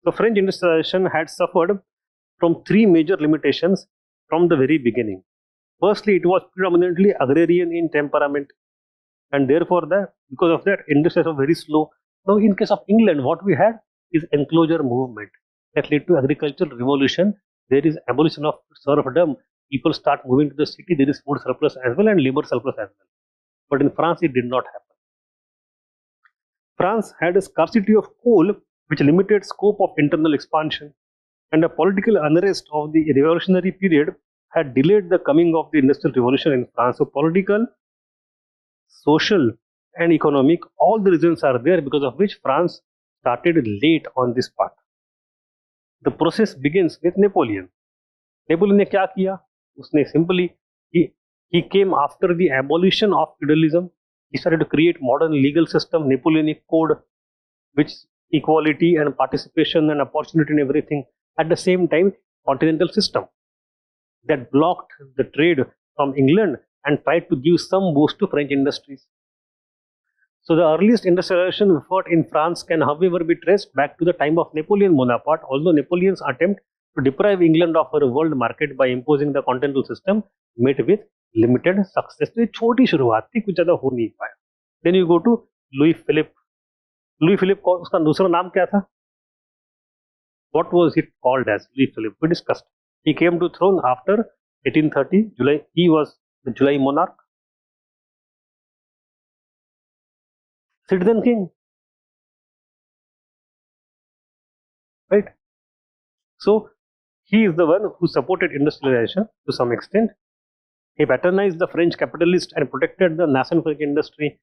So French industrialization had suffered from three major limitations from the very beginning. Firstly, it was predominantly agrarian in temperament, and therefore, because of that, industries were very slow. Now, in case of England, what we had is enclosure movement that led to agricultural revolution. There is abolition of serfdom. People start moving to the city. There is food surplus as well and labor surplus as well. But in France, it did not happen. France had a scarcity of coal, which limited scope of internal expansion, and a political unrest of the revolutionary period had delayed the coming of the industrial revolution in France. So, political, social, and economic, all the reasons are there because of which France started late on this path. The process begins with Napoleon. Napoleon ने क्या किया? उसने simply he came after the abolition of feudalism. He started to create modern legal system, Napoleonic code, which equality and participation and opportunity and everything. At the same time, continental system that blocked the trade from England and tried to give some boost to French industries. So the earliest industrialization effort in France can, however, be traced back to the time of Napoleon Bonaparte, although Napoleon's attempt to deprive England of her world market by imposing the continental system met with limited success. तो ये छोटी शुरुआत थी, कुछ ज़्यादा हो नहीं पाया. Then you go to Louis Philippe. Louis Philippe को उसका दूसरा नाम क्या था? What was it called as? Louis Philippe. We discussed. He came to throne after 1830. July. He was the July monarch. Citizen king. Right? So he is the one who supported industrialization to some extent. He patronized the French capitalists and protected the nascent French industry,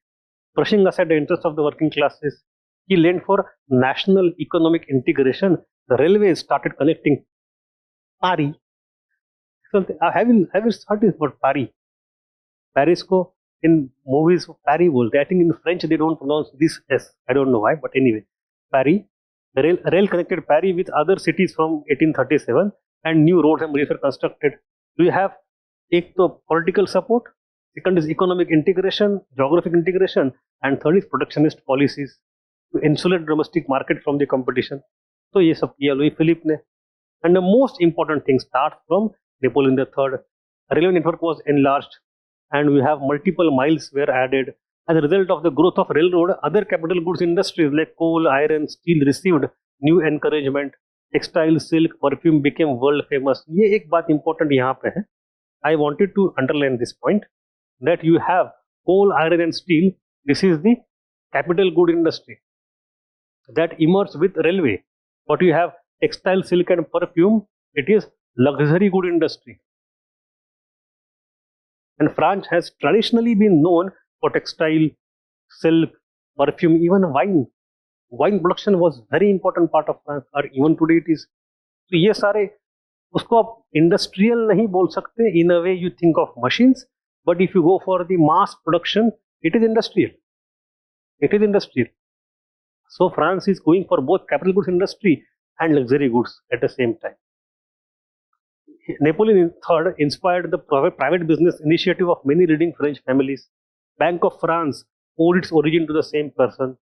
brushing aside the interests of the working classes. He lent for national economic integration. The railways started connecting Paris. Have you heard about Paris? Paris को in movies Paris बोलते. I think in French they don't pronounce this S. I don't know why, but anyway, Paris. The rail connected Paris with other cities from 1837, and new roads and bridges were constructed. Do you have एक तो political support, second is economic integration, geographic integration, and third is protectionist policies to insulate domestic market from the competition. So ये सब किया Louis Philippe ने. And the most important thing starts from Napoleon III. Railway network was enlarged, and we have multiple miles were added. As a result of the growth of railroad, other capital goods industries like coal, iron, steel received new encouragement. Textile, silk, perfume became world famous. ये एक बात important यहाँ पे है. I wanted to underline this point that you have coal, iron, and steel. This is the capital good industry that emerged with railway. But you have textile, silk, and perfume. It is luxury good industry. And France has traditionally been known for textile, silk, perfume, even wine. Wine production was very important part of France, or even today it is. तो ये सारे उसको आप industrial नहीं बोल सकते. In a way you think of machines, but if you go for the mass production, it is industrial. It is industrial. So France is going for both capital goods industry and luxury goods at the same time. Napoleon III inspired the private business initiative of many leading French families. Bank of France owed its origin to the same person.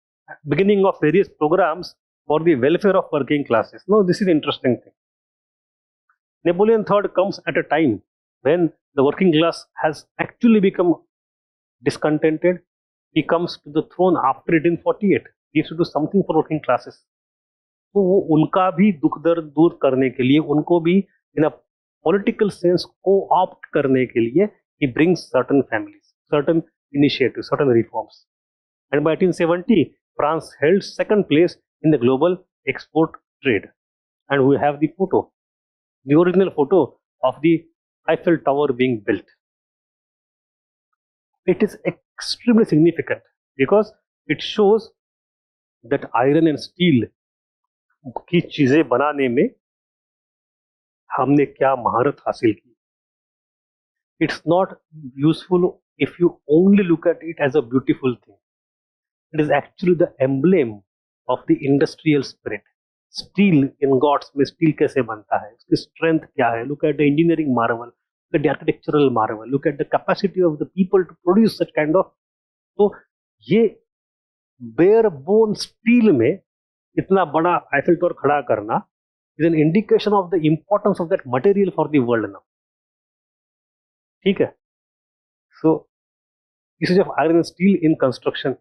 Beginning of various programs for the welfare of working classes. Now this is interesting thing. Napoleon III comes at a time when the working class has actually become discontented. He comes to the throne after 1848. He used to do something for working classes. तो वो उनका भी दुख दर्द दूर करने के लिए, उनको भी in a political sense co-opt करने के लिए, he brings certain families, certain initiatives, certain reforms. And by 1870, France held second place in the global export trade. And we have the photo, the original photo of the Eiffel Tower being built. It is extremely significant because it shows that iron and steel की चीजें बनाने में हमने क्या महारत हासिल की. It's not useful if you only look at it as a beautiful thing. It is actually the emblem of the industrial spirit. Steel ingots में steel कैसे बनता है, उसकी strength क्या है. Look at the engineering marvel, look at the architectural marvel, look at the capacity of the people to produce such kind of. तो ये bare bone steel में इतना बड़ा आईफिल टावर खड़ा करना is an indication of the importance of that material for the world now. ठीक है. सो usage of iron and steel in construction